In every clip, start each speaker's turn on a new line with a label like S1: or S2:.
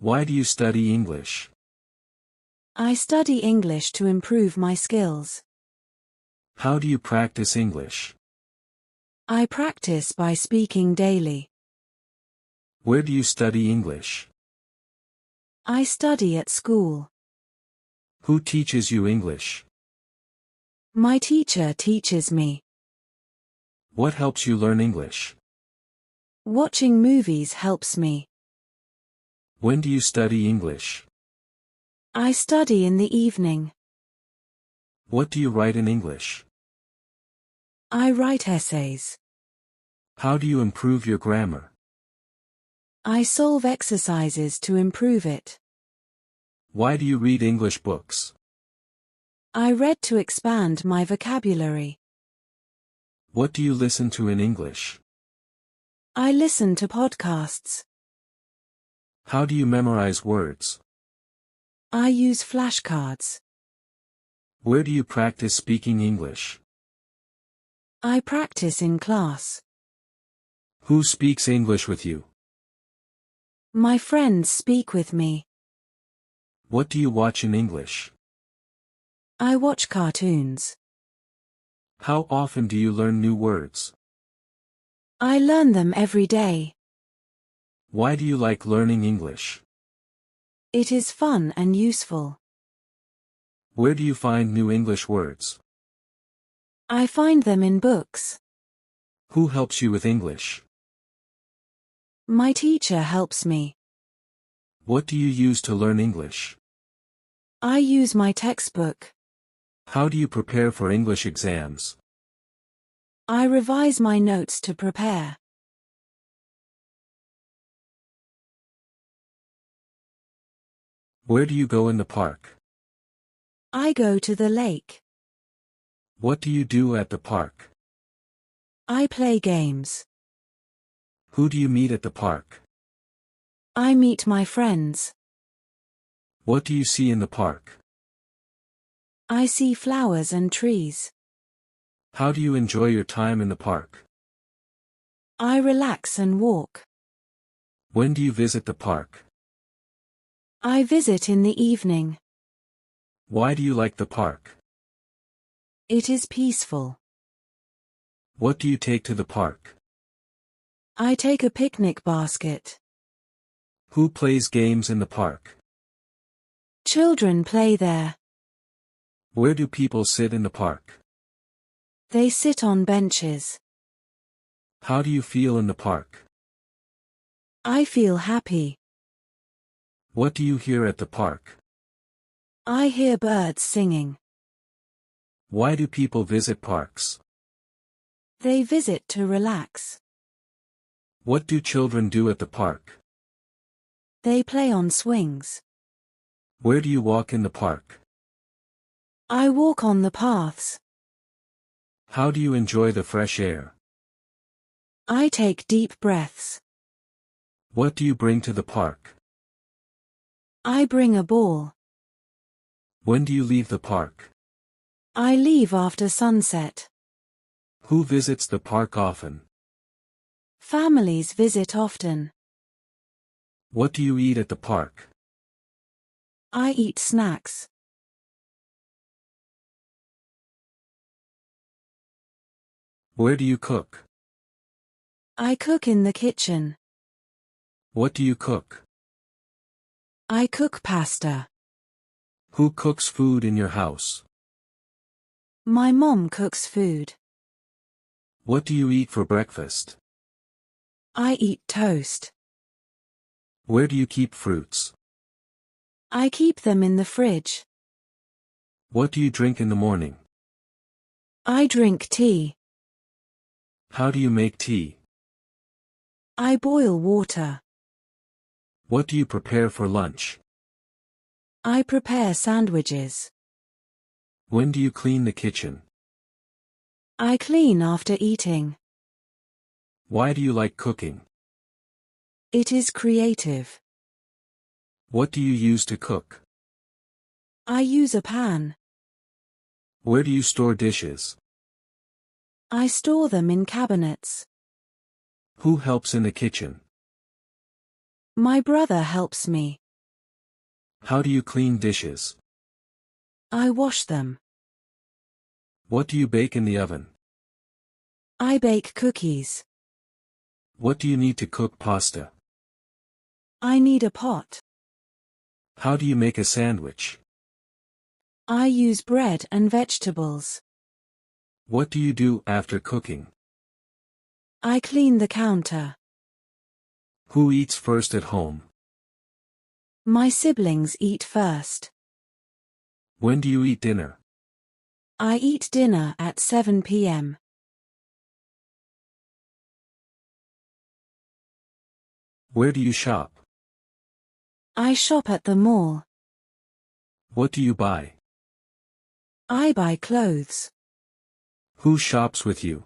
S1: Why do you study English?
S2: I study English to improve my skills.
S1: How do you practice English?
S2: I practice by speaking daily.
S1: Where do you study English?
S2: I study at school.
S1: Who teaches you English?
S2: My teacher teaches me.
S1: What helps you learn English?
S2: Watching movies helps me.
S1: When do you study English?
S2: I study in the evening.
S1: What do you write in English?
S2: I write essays.
S1: How do you improve your grammar?
S2: I solve exercises to improve it.
S1: Why do you read English books?
S2: I read to expand my vocabulary.
S1: What do you listen to in English?
S2: I listen to podcasts.
S1: How do you memorize words?
S2: I use flashcards.
S1: Where do you practice speaking English?
S2: I practice in class.
S1: Who speaks English with you?
S2: My friends speak with me.
S1: What do you watch in English?
S2: I watch cartoons.
S1: How often do you learn new words?
S2: I learn them every day.
S1: Why do you like learning English?
S2: It is fun and useful.
S1: Where do you find new English words?
S2: I find them in books.
S1: Who helps you with English?
S2: My teacher helps me.
S1: What do you use to learn English?
S2: I use my textbook.
S1: How do you prepare for English exams?
S2: I revise my notes to prepare.
S1: Where do you go in the park?
S2: I go to the lake.
S1: What do you do at the park?
S2: I play games.
S1: Who do you meet at the park?
S2: I meet my friends.
S1: What do you see in the park?
S2: I see flowers and trees.
S1: How do you enjoy your time in the park?
S2: I relax and walk.
S1: When do you visit the park?
S2: I visit in the evening.
S1: Why do you like the park?
S2: It is peaceful.
S1: What do you take to the park?
S2: I take a picnic basket.
S1: Who plays games in the park?
S2: Children play there.
S1: Where do people sit in the park?
S2: They sit on benches.
S1: How do you feel in the park?
S2: I feel happy.
S1: What do you hear at the park?
S2: I hear birds singing.
S1: Why do people visit parks?
S2: They visit to relax.
S1: What do children do at the park?
S2: They play on swings.
S1: Where do you walk in the park?
S2: I walk on the paths.
S1: How do you enjoy the fresh air?
S2: I take deep breaths.
S1: What do you bring to the park?
S2: I bring a ball.
S1: When do you leave the park?
S2: I leave after sunset.
S1: Who visits the park often?
S2: Families visit often.
S1: What do you eat at the park?
S2: I eat snacks.
S1: Where do you cook?
S2: I cook in the kitchen.
S1: What do you cook?
S2: I cook pasta.
S1: Who cooks food in your house?
S2: My mom cooks food.
S1: What do you eat for breakfast?
S2: I eat toast.
S1: Where do you keep fruits?
S2: I keep them in the fridge.
S1: What do you drink in the morning?
S2: I drink tea.
S1: How do you make tea?
S2: I boil water.
S1: What do you prepare for lunch?
S2: I prepare sandwiches.
S1: When do you clean the kitchen?
S2: I clean after eating.
S1: Why do you like cooking?
S2: It is creative.
S1: What do you use to cook?
S2: I use a pan.
S1: Where do you store dishes?
S2: I store them in cabinets.
S1: Who helps in the kitchen?
S2: My brother helps me.
S1: How do you clean dishes?
S2: I wash them.
S1: What do you bake in the oven?
S2: I bake cookies.
S1: What do you need to cook pasta?
S2: I need a pot.
S1: How do you make a sandwich?
S2: I use bread and vegetables.
S1: What do you do after cooking?
S2: I clean the counter.
S1: Who eats first at home?
S2: My siblings eat first.
S1: When do you eat dinner?
S2: I eat dinner at 7 p.m.
S1: Where do you shop?
S2: I shop at the mall.
S1: What do you buy?
S2: I buy clothes.
S1: Who shops with you?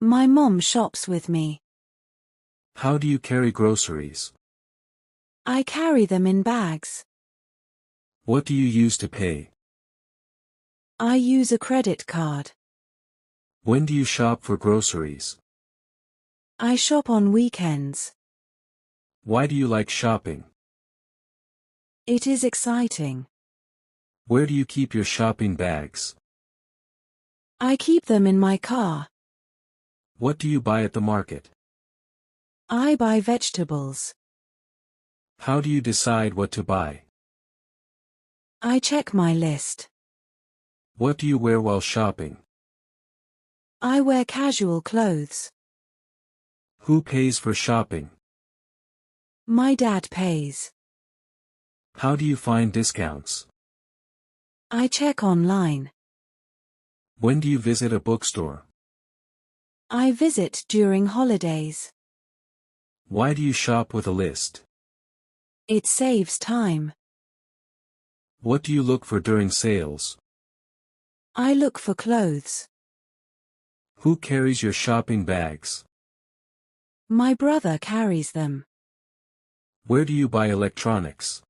S2: My mom shops with me.
S1: How do you carry groceries?
S2: I carry them in bags.
S1: What do you use to pay?
S2: I use a credit card.
S1: When do you shop for groceries?
S2: I shop on weekends.
S1: Why do you like shopping?
S2: It is exciting.
S1: Where do you keep your shopping bags?
S2: I keep them in my car.
S1: What do you buy at the market?
S2: I buy vegetables.
S1: How do you decide what to buy?
S2: I check my list.
S1: What do you wear while shopping?
S2: I wear casual clothes.
S1: Who pays for shopping?
S2: My dad pays.
S1: How do you find discounts?
S2: I check online.
S1: When do you visit a bookstore?
S2: I visit during holidays.
S1: Why do you shop with a list?
S2: It saves time.
S1: What do you look for during sales?
S2: I look for clothes.
S1: Who carries your shopping bags?
S2: My brother carries them.
S1: Where do you buy electronics?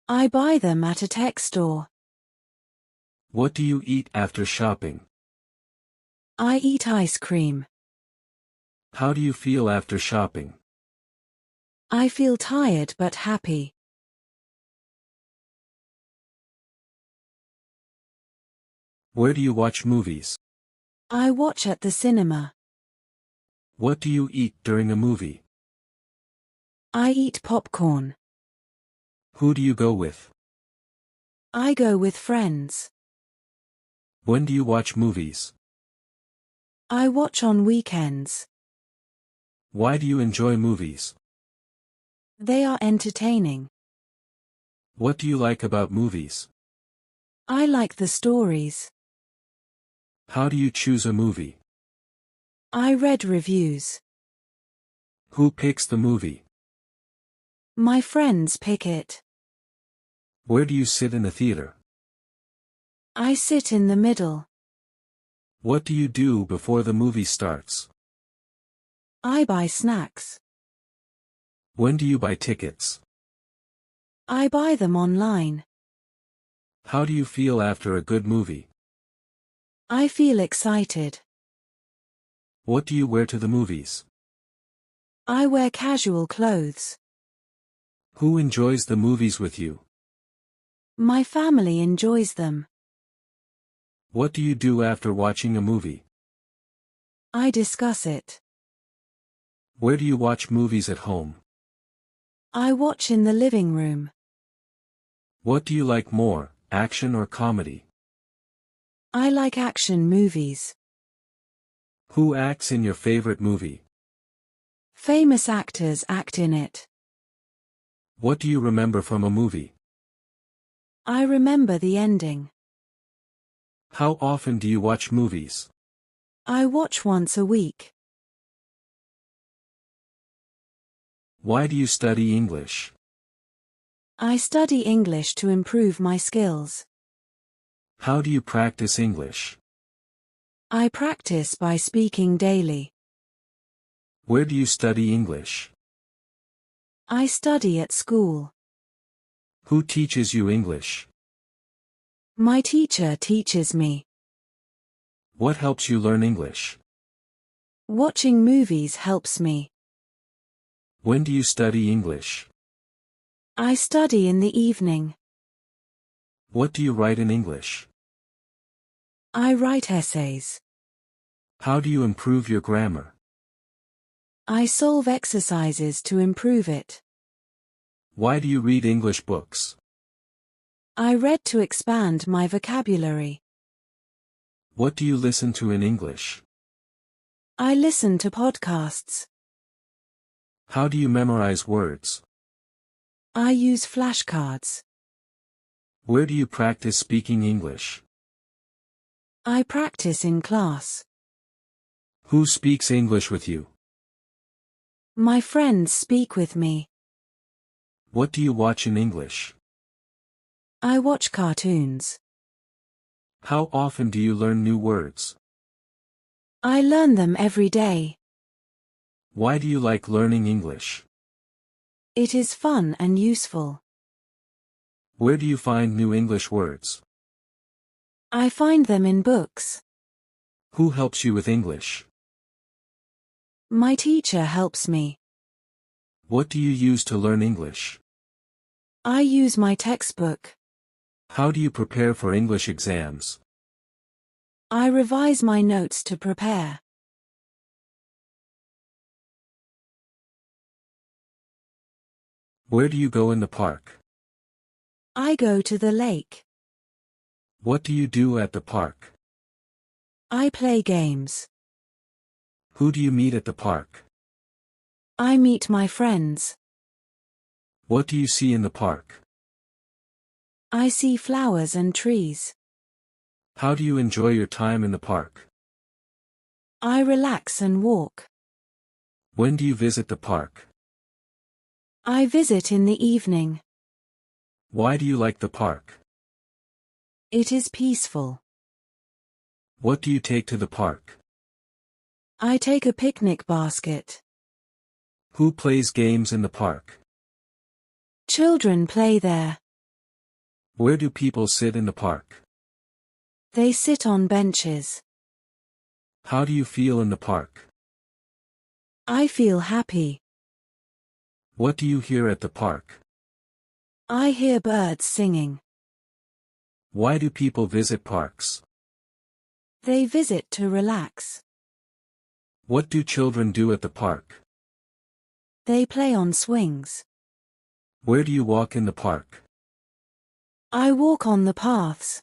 S2: I buy them at a tech store.
S1: What do you eat after shopping?
S2: I eat ice cream.
S1: How do you feel after shopping?
S2: I feel tired but happy.
S1: Where do you watch movies?
S2: I watch at the cinema.
S1: What do you eat during a movie?
S2: I eat popcorn.
S1: Who do you go with?
S2: I go with friends.
S1: When do you watch movies?
S2: I watch on weekends.
S1: Why do you enjoy movies?
S2: They are entertaining.
S1: What do you like about movies?
S2: I like the stories.
S1: How do you choose a movie?
S2: I read reviews.
S1: Who picks the movie?
S2: My friends pick it.
S1: Where do you sit in the theater?
S2: I sit in the middle.
S1: What do you do before the movie starts?
S2: I buy snacks.
S1: When do you buy tickets?
S2: I buy them online.
S1: How do you feel after a good movie?
S2: I feel excited.
S1: What do you wear to the movies?
S2: I wear casual clothes.
S1: Who enjoys the movies with you?
S2: My family enjoys them.
S1: What do you do after watching a movie?
S2: I discuss it.
S1: Where do you watch movies at home?
S2: I watch in the living room.
S1: What do you like more, action or comedy?
S2: I like action movies.
S1: Who acts in your favorite movie?
S2: Famous actors act in it.
S1: What do you remember from a movie?
S2: I remember the ending.
S1: How often do you watch movies?
S2: I watch once a week.
S1: Why do you study English?
S2: I study English to improve my skills.
S1: How do you practice English?
S2: I practice by speaking daily.
S1: Where do you study English?
S2: I study at school.
S1: Who teaches you English?
S2: My teacher teaches me.
S1: What helps you learn English?
S2: Watching movies helps me.
S1: When do you study English?
S2: I study in the evening.
S1: What do you write in English?
S2: I write essays.
S1: How do you improve your grammar?
S2: I solve exercises to improve it.
S1: Why do you read English books?
S2: I read to expand my vocabulary.
S1: What do you listen to in English?
S2: I listen to podcasts.
S1: How do you memorize words?
S2: I use flashcards.
S1: Where do you practice speaking English?
S2: I practice in class.
S1: Who speaks English with you?
S2: My friends speak with me.
S1: What do you watch in English?
S2: I watch cartoons.
S1: How often do you learn new words?
S2: I learn them every day.
S1: Why do you like learning English?
S2: It is fun and useful.
S1: Where do you find new English words?
S2: I find them in books.
S1: Who helps you with English?
S2: My teacher helps me.
S1: What do you use to learn English?
S2: I use my textbook.
S1: How do you prepare for English exams?
S2: I revise my notes to prepare.
S1: Where do you go in the park?
S2: I go to the lake.
S1: What do you do at the park?
S2: I play games.
S1: Who do you meet at the park?
S2: I meet my friends.
S1: What do you see in the park?
S2: I see flowers and trees.
S1: How do you enjoy your time in the park?
S2: I relax and walk.
S1: When do you visit the park?
S2: I visit in the evening.
S1: Why do you like the park?
S2: It is peaceful.
S1: What do you take to the park?
S2: I take a picnic basket.
S1: Who plays games in the park?
S2: Children play there.
S1: Where do people sit in the park?
S2: They sit on benches.
S1: How do you feel in the park?
S2: I feel happy.
S1: What do you hear at the park?
S2: I hear birds singing.
S1: Why do people visit parks?
S2: They visit to relax.
S1: What do children do at the park?
S2: They play on swings.
S1: Where do you walk in the park?
S2: I walk on the paths.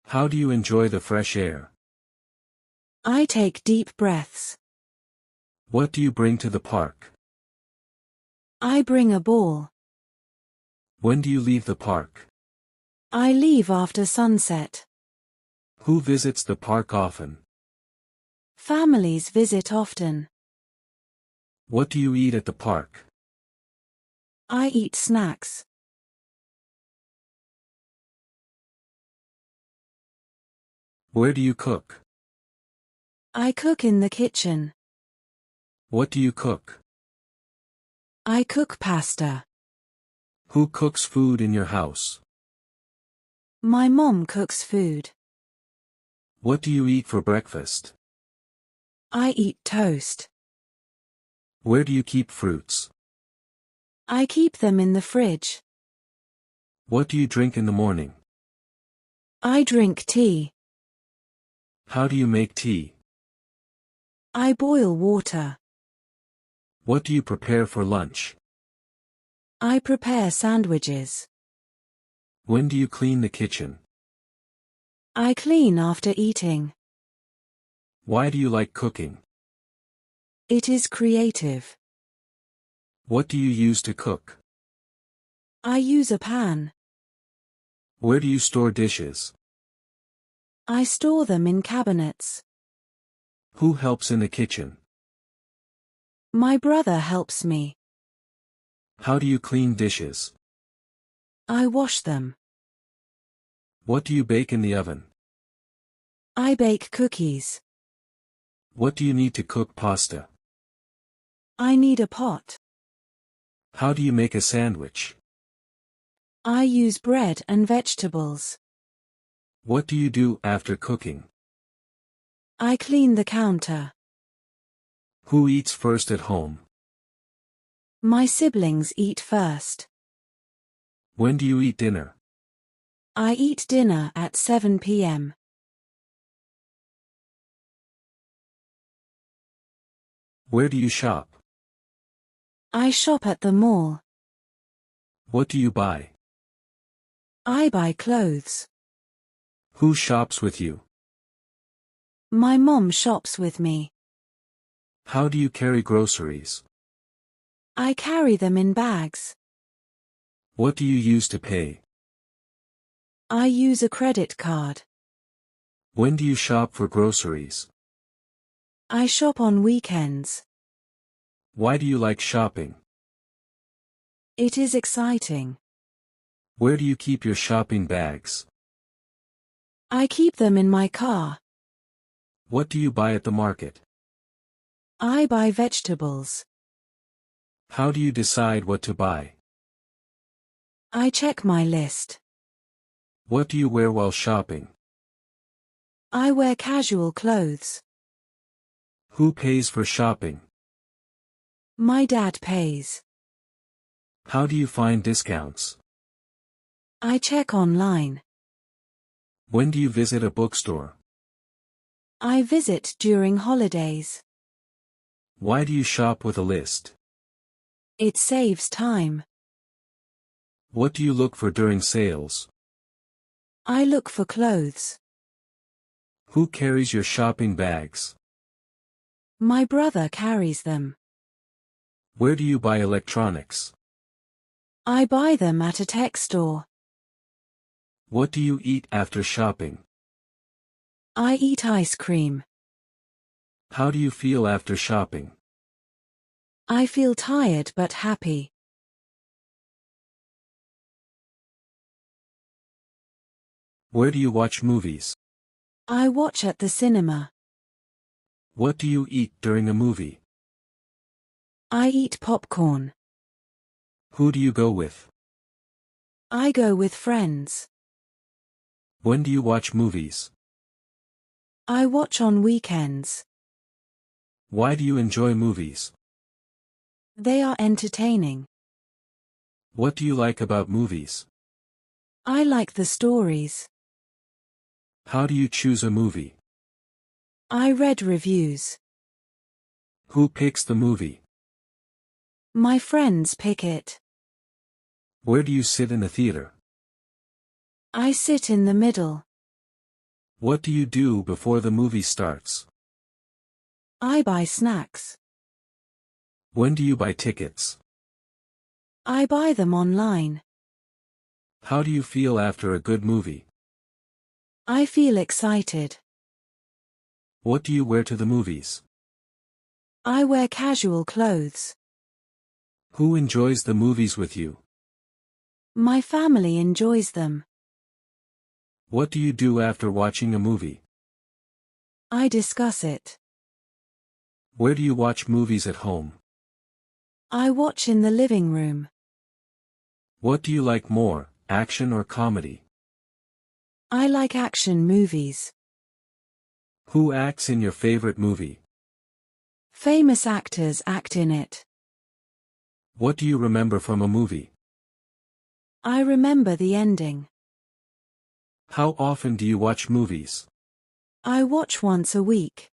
S1: How do you enjoy the fresh air?
S2: I take deep breaths.
S1: What do you bring to the park?
S2: I bring a ball.
S1: When do you leave the park?
S2: I leave after sunset.
S1: Who visits the park often?
S2: Families visit often.
S1: What do you eat at the park?
S2: I eat snacks.
S1: Where do you cook?
S2: I cook in the kitchen.
S1: What do you cook?
S2: I cook pasta.
S1: Who cooks food in your house?
S2: My mom cooks food.
S1: What do you eat for breakfast?
S2: I eat toast.
S1: Where do you keep fruits?
S2: I keep them in the fridge.
S1: What do you drink in the morning?
S2: I drink tea.
S1: How do you make tea?
S2: I boil water.
S1: What do you prepare for lunch?
S2: I prepare sandwiches.
S1: When do you clean the kitchen?
S2: I clean after eating.
S1: Why do you like cooking?
S2: It is creative.
S1: What do you use to cook?
S2: I use a pan.
S1: Where do you store dishes?
S2: I store them in cabinets.
S1: Who helps in the kitchen?
S2: My brother helps me.
S1: How do you clean dishes?
S2: I wash them.
S1: What do you bake in the oven?
S2: I bake cookies.
S1: What do you need to cook pasta?
S2: I need a pot.
S1: How do you make a sandwich?
S2: I use bread and vegetables.
S1: What do you do after cooking?
S2: I clean the counter.
S1: Who eats first at home?
S2: My siblings eat first.
S1: When do you eat dinner?
S2: I eat dinner at 7 p.m.
S1: Where do you shop?
S2: I shop at the mall.
S1: What do you buy?
S2: I buy clothes.
S1: Who shops with you?
S2: My mom shops with me.
S1: How do you carry groceries?
S2: I carry them in bags.
S1: What do you use to pay?
S2: I use a credit card.
S1: When do you shop for groceries?
S2: I shop on weekends.
S1: Why do you like shopping?
S2: It is exciting.
S1: Where do you keep your shopping bags?
S2: I keep them in my car.
S1: What do you buy at the market?
S2: I buy vegetables.
S1: How do you decide what to buy?
S2: I check my list.
S1: What do you wear while shopping?
S2: I wear casual clothes.
S1: Who pays for shopping?
S2: My dad pays.
S1: How do you find discounts?
S2: I check online.
S1: When do you visit a bookstore?
S2: I visit during holidays.
S1: Why do you shop with a list?
S2: It saves time.
S1: What do you look for during sales?
S2: I look for clothes.
S1: Who carries your shopping bags?
S2: My brother carries them.
S1: Where do you buy electronics?
S2: I buy them at a tech store.
S1: What do you eat after shopping?
S2: I eat ice cream.
S1: How do you feel after shopping?
S2: I feel tired but happy.
S1: Where do you watch movies?
S2: I watch at the cinema.
S1: What do you eat during a movie?
S2: I eat popcorn.
S1: Who do you go with?
S2: I go with friends.
S1: When do you watch movies?
S2: I watch on weekends.
S1: Why do you enjoy movies?
S2: They are entertaining.
S1: What do you like about movies?
S2: I like the stories.
S1: How do you choose a movie?
S2: I read reviews.
S1: Who picks the movie?
S2: My friends pick it.
S1: Where do you sit in the theater?
S2: I sit in the middle.
S1: What do you do before the movie starts?
S2: I buy snacks.
S1: When do you buy tickets?
S2: I buy them online.
S1: How do you feel after a good movie?
S2: I feel excited.
S1: What do you wear to the movies?
S2: I wear casual clothes.
S1: Who enjoys the movies with you?
S2: My family enjoys them.
S1: What do you do after watching a movie?
S2: I discuss it.
S1: Where do you watch movies at home?
S2: I watch in the living room.
S1: What do you like more, action or comedy?
S2: I like action movies.
S1: Who acts in your favorite movie?
S2: Famous actors act in it.
S1: What do you remember from a movie?
S2: I remember the ending.
S1: How often do you watch movies?
S2: I watch once a week.